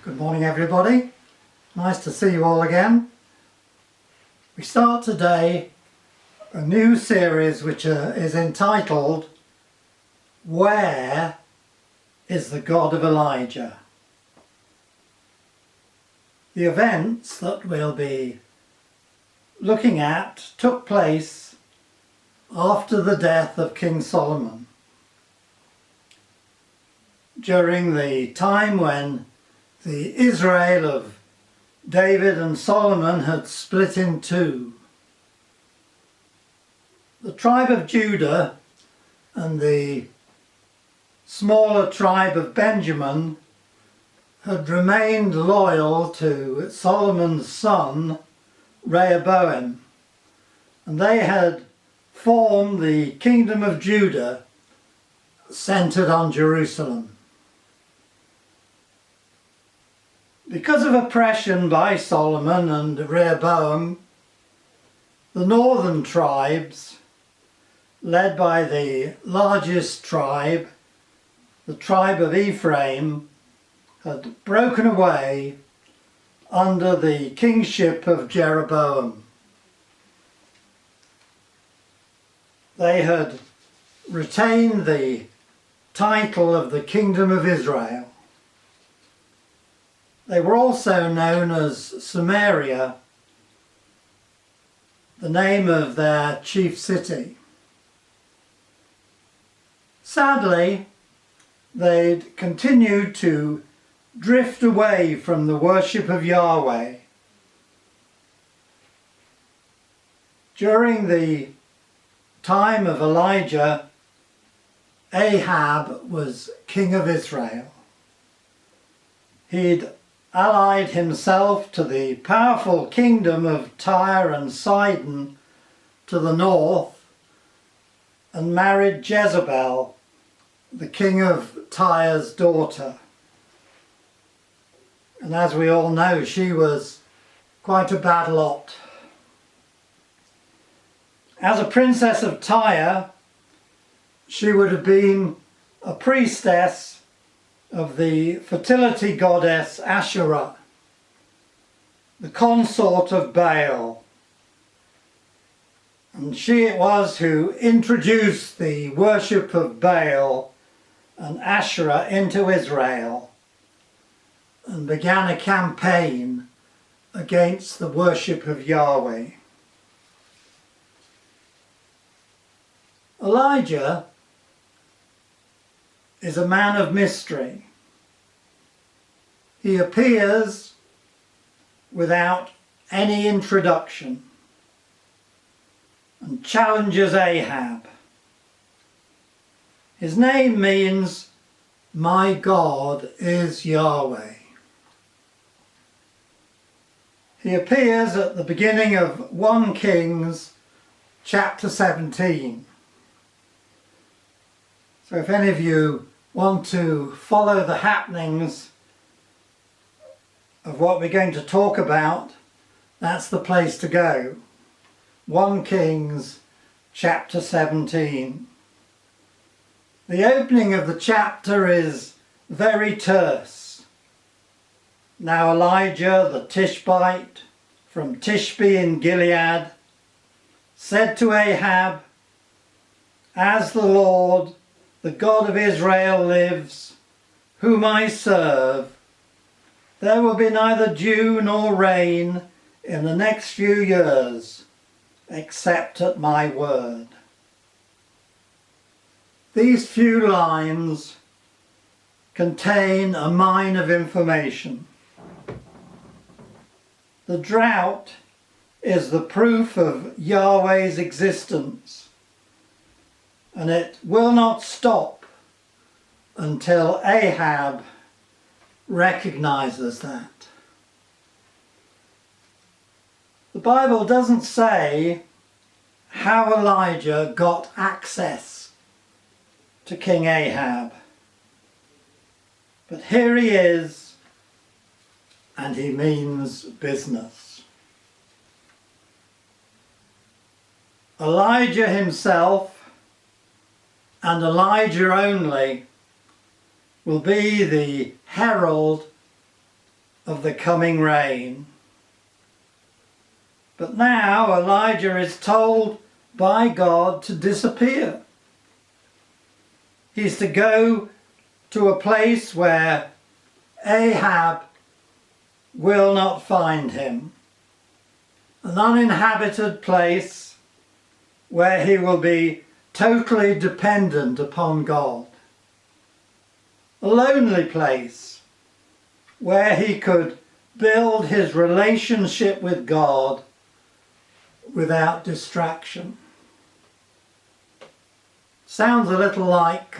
Good morning everybody, nice to see you all again. We start today a new series which is entitled Where is the God of Elijah? The events that we'll be looking at took place after the death of King Solomon, during the time when the Israel of David and Solomon had split in two. The tribe of Judah and the smaller tribe of Benjamin had remained loyal to Solomon's son Rehoboam, and they had formed the kingdom of Judah centered on Jerusalem. Because of oppression by Solomon and Rehoboam, the northern tribes, led by the largest tribe, the tribe of Ephraim, had broken away under the kingship of Jeroboam. They had retained the title of the Kingdom of Israel. They were also known as Samaria, the name of their chief city. Sadly, they'd continued to drift away from the worship of Yahweh. During the time of Elijah, Ahab was king of Israel. He'd allied himself to the powerful kingdom of Tyre and Sidon to the north and married Jezebel, the king of Tyre's daughter. And as we all know, she was quite a bad lot. As a princess of Tyre, she would have been a priestess of the fertility goddess Asherah, the consort of Baal. And she it was who introduced the worship of Baal and Asherah into Israel and began a campaign against the worship of Yahweh. Elijah is a man of mystery. He appears without any introduction and challenges Ahab. His name means, "My God is Yahweh." He appears at the beginning of 1 Kings chapter 17. So if any of you want to follow the happenings of what we're going to talk about, that's the place to go. 1 Kings chapter 17. The opening of the chapter is very terse. Now Elijah the Tishbite from Tishbe in Gilead said to Ahab, "As the Lord, the God of Israel lives, whom I serve, there will be neither dew nor rain in the next few years, except at my word." These few lines contain a mine of information. The drought is the proof of Yahweh's existence, and it will not stop until Ahab recognizes that. The Bible doesn't say how Elijah got access to King Ahab, but here he is, and he means business. Elijah himself and Elijah only will be the herald of the coming rain. But now Elijah is told by God to disappear. He's to go to a place where Ahab will not find him. An uninhabited place where he will be totally dependent upon God. A lonely place where he could build his relationship with God without distraction. Sounds a little like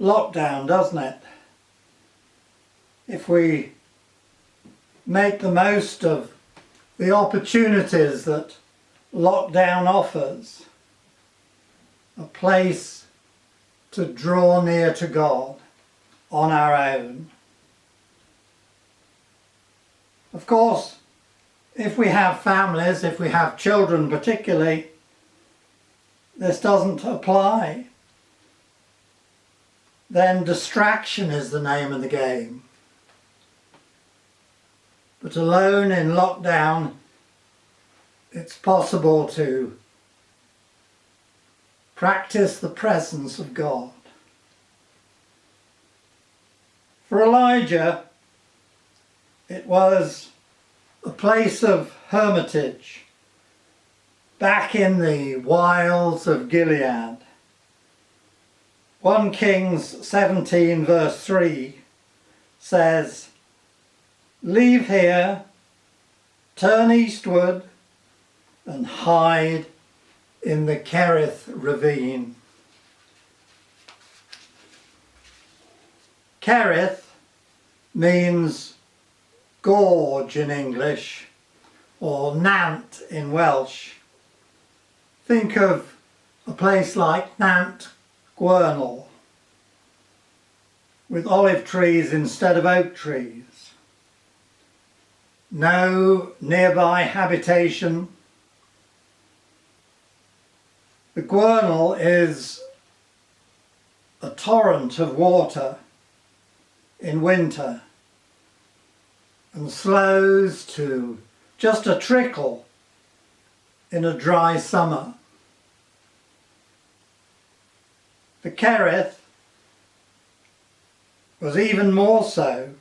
lockdown, doesn't it? If we make the most of the opportunities that lockdown offers, a place to draw near to God on our own. Of course, if we have families, if we have children particularly, this doesn't apply. Then distraction is the name of the game. But alone in lockdown, it's possible to practice the presence of God. For Elijah, it was a place of hermitage back in the wilds of Gilead. 1 Kings 17 verse 3 says, "Leave here, turn eastward, and hide in the Kerith ravine." Kerith means gorge in English, or Nant in Welsh. Think of a place like Nant Gwernol, with olive trees instead of oak trees. No nearby habitation. The Gwernol is a torrent of water in winter and slows to just a trickle in a dry summer. The Kerith was even more so.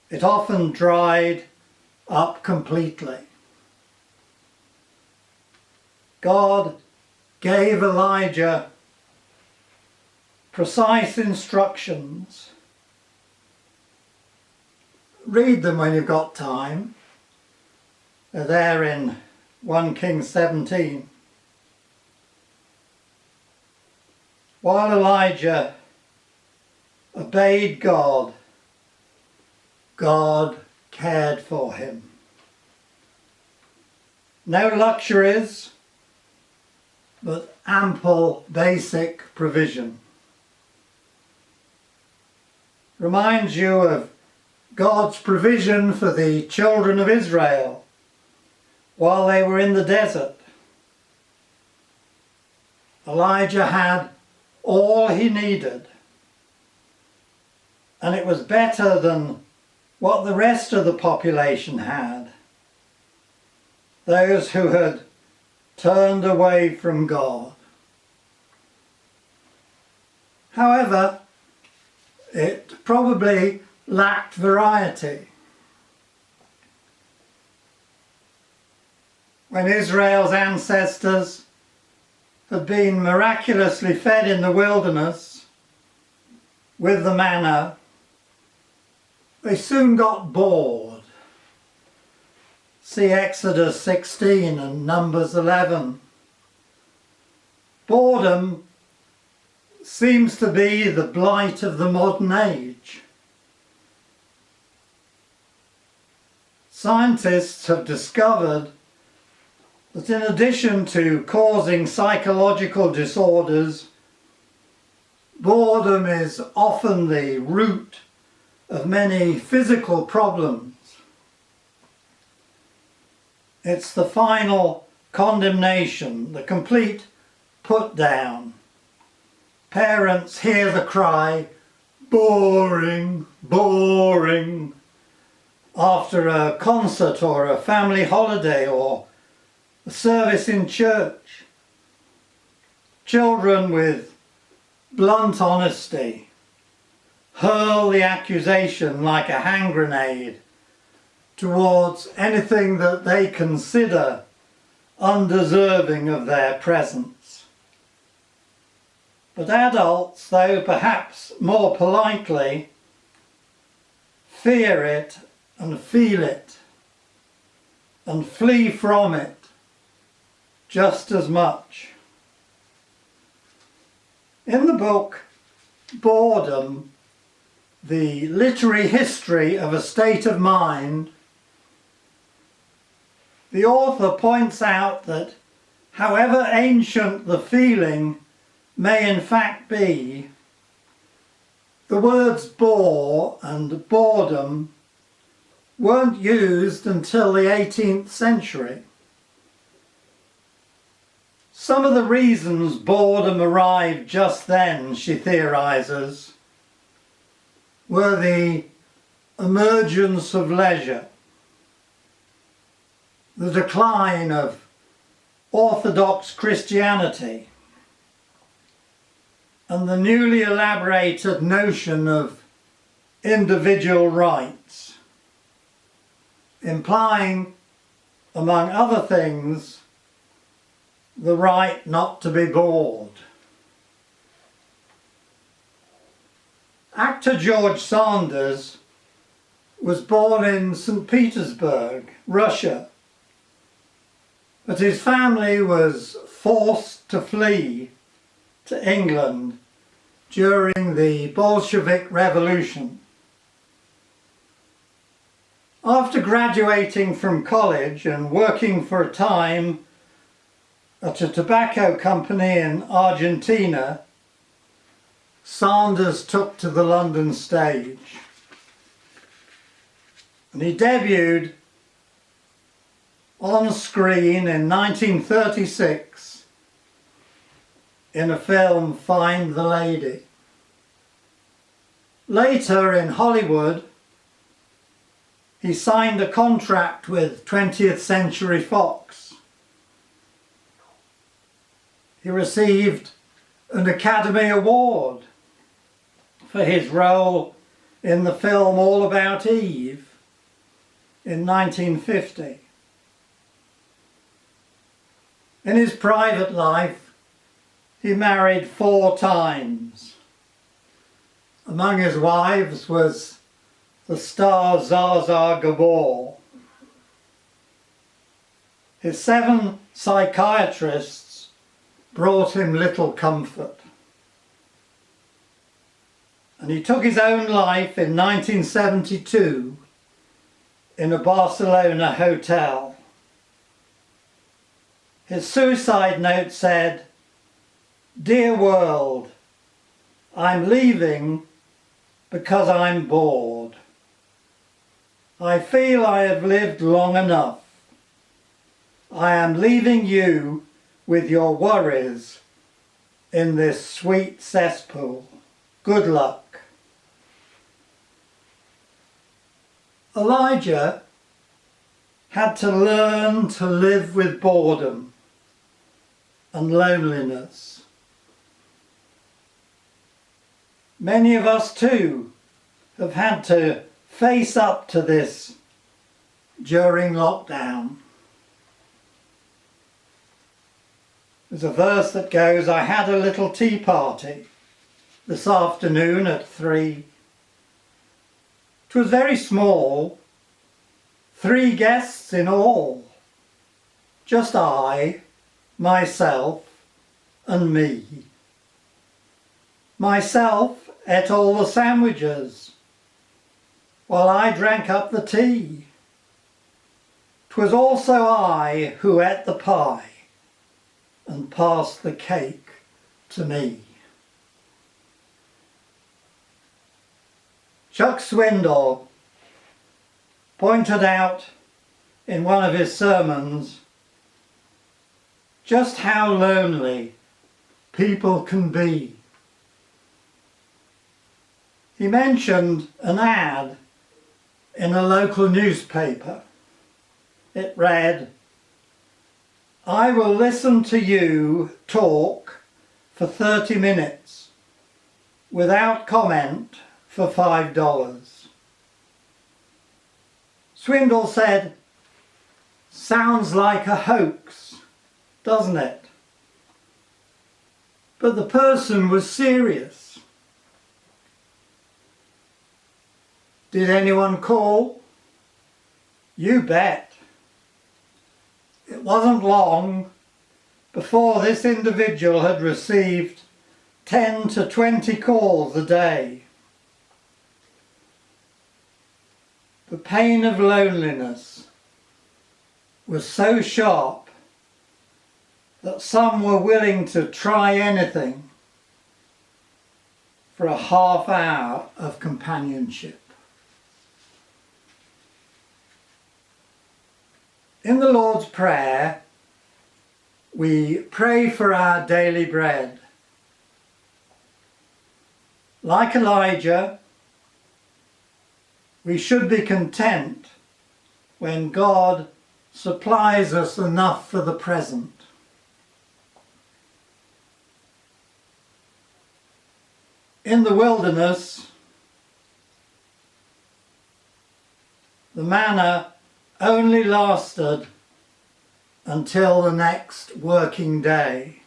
It often dried up completely. God gave Elijah precise instructions. Read them when you've got time. They're there in 1 Kings 17. While Elijah obeyed God, God cared for him. No luxuries, but ample basic provision. Reminds you of God's provision for the children of Israel while they were in the desert. Elijah had all he needed, and it was better than what the rest of the population had. Those who had turned away from God. However, it probably lacked variety. When Israel's ancestors had been miraculously fed in the wilderness with the manna, they soon got bored. See Exodus 16 and Numbers 11. Boredom seems to be the blight of the modern age. Scientists have discovered that in addition to causing psychological disorders, boredom is often the root of many physical problems. It's the final condemnation, the complete put down. Parents hear the cry, boring, boring after a concert or a family holiday or a service in church. Children with blunt honesty hurl the accusation like a hand grenade towards anything that they consider undeserving of their presence. But adults, though perhaps more politely, fear it and feel it and flee from it just as much. In the book Boredom, the literary history of a state of mind, the author points out that however ancient the feeling may in fact be, the words bore and boredom weren't used until the 18th century. Some of the reasons boredom arrived just then, she theorises, were the emergence of leisure, the decline of Orthodox Christianity, and the newly elaborated notion of individual rights, implying, among other things, the right not to be bored. Actor George Sanders was born in St. Petersburg, Russia, but his family was forced to flee to England during the Bolshevik Revolution. After graduating from college and working for a time at a tobacco company in Argentina, Sanders took to the London stage. And he debuted on screen in 1936 in a film, Find the Lady. Later in Hollywood, he signed a contract with 20th Century Fox. He received an Academy Award for his role in the film All About Eve in 1950. In his private life, he married 4 times. Among his wives was the star Zsa Zsa Gabor. His 7 psychiatrists brought him little comfort. And he took his own life in 1972 in a Barcelona hotel. His suicide note said, "Dear world, I'm leaving because I'm bored. I feel I have lived long enough. I am leaving you with your worries in this sweet cesspool. Good luck." Elijah had to learn to live with boredom and loneliness. Many of us too have had to face up to this during lockdown. There's a verse that goes, "I had a little tea party this afternoon at 3. It was very small, 3 guests in all, just I, myself and me. Myself ate all the sandwiches, while I drank up the tea. 'Twas also I who ate the pie and passed the cake to me." Chuck Swindoll pointed out in one of his sermons just how lonely people can be. He mentioned an ad in a local newspaper. It read, "I will listen to you talk for 30 minutes without comment for $5. Swindle said, "Sounds like a hoax, doesn't it?" But the person was serious. Did anyone call? You bet. It wasn't long before this individual had received 10 to 20 calls a day. The pain of loneliness was so sharp that some were willing to try anything for a half hour of companionship. In the Lord's Prayer, we pray for our daily bread. Like Elijah, we should be content when God supplies us enough for the present. In the wilderness, the manna only lasted until the next working day.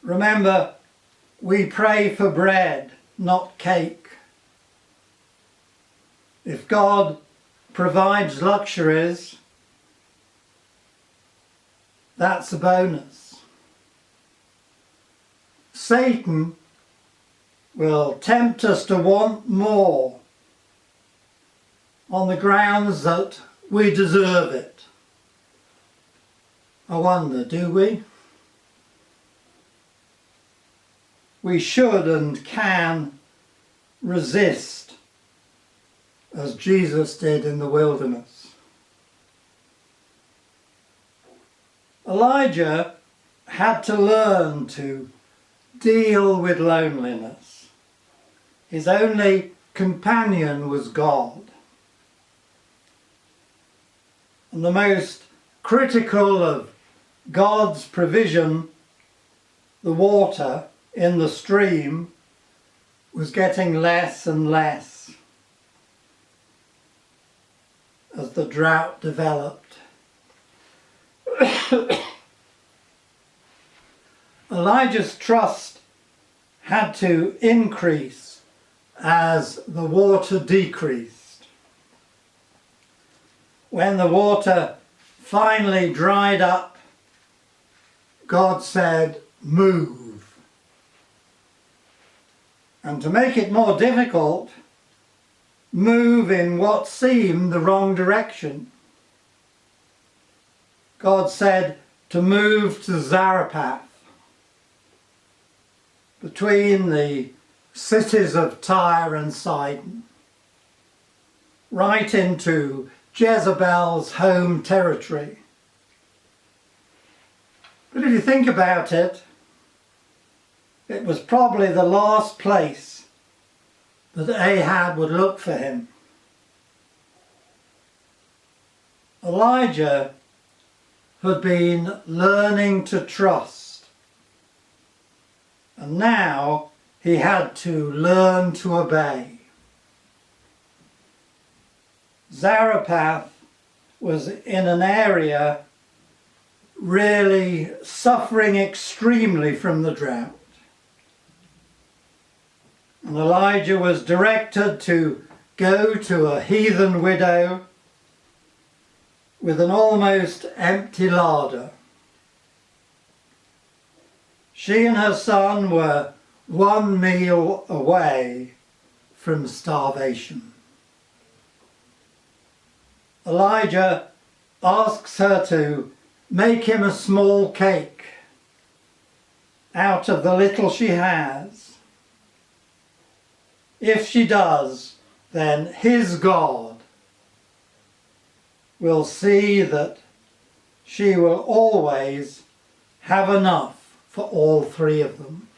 Remember, we pray for bread, not cake. If God provides luxuries, that's a bonus. Satan will tempt us to want more on the grounds that we deserve it. I wonder, do we? We should and can resist as Jesus did in the wilderness. Elijah had to learn to deal with loneliness. His only companion was God. And the most critical of God's provision, the water in the stream, was getting less and less as the drought developed. Elijah's trust had to increase as the water decreased. When the water finally dried up, God said, "Move." And to make it more difficult, move in what seemed the wrong direction. God said to move to Zarephath, between the cities of Tyre and Sidon, right into Jezebel's home territory. But if you think about it, it was probably the last place that Ahab would look for him. Elijah had been learning to trust, and now he had to learn to obey. Zarephath was in an area really suffering extremely from the drought. And Elijah was directed to go to a heathen widow with an almost empty larder. She and her son were one meal away from starvation. Elijah asks her to make him a small cake out of the little she has. If she does, then his God will see that she will always have enough for all three of them.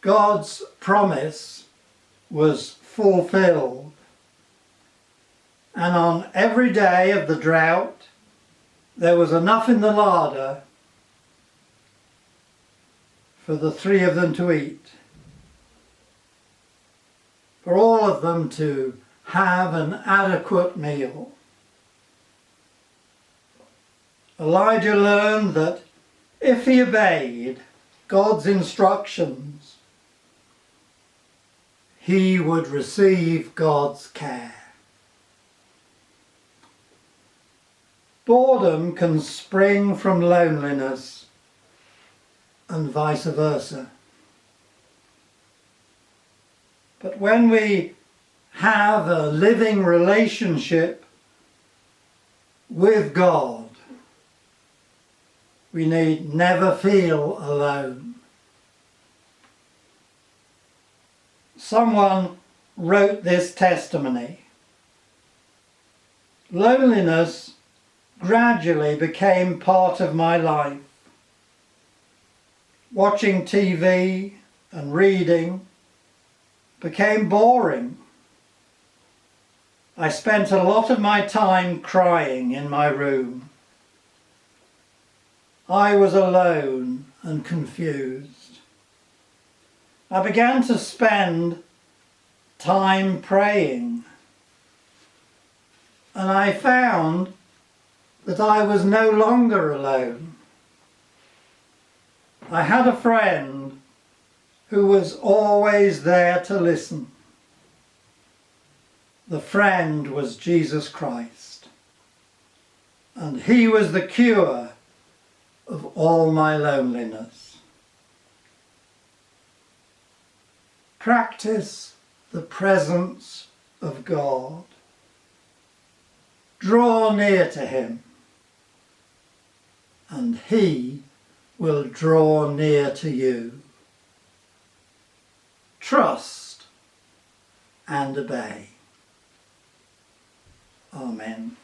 God's promise was fulfilled, and on every day of the drought there was enough in the larder for the three of them to eat, for all of them to have an adequate meal. Elijah learned that if he obeyed God's instructions, he would receive God's care. Boredom can spring from loneliness and vice versa. But when we have a living relationship with God, we need never feel alone. Someone wrote this testimony. Loneliness gradually became part of my life. Watching TV and reading became boring. I spent a lot of my time crying in my room. I was alone and confused. I began to spend time praying, and I found that I was no longer alone. I had a friend who was always there to listen. The friend was Jesus Christ, and he was the cure of all my loneliness. Practice the presence of God. Draw near to him, and he will draw near to you. Trust and obey. Amen.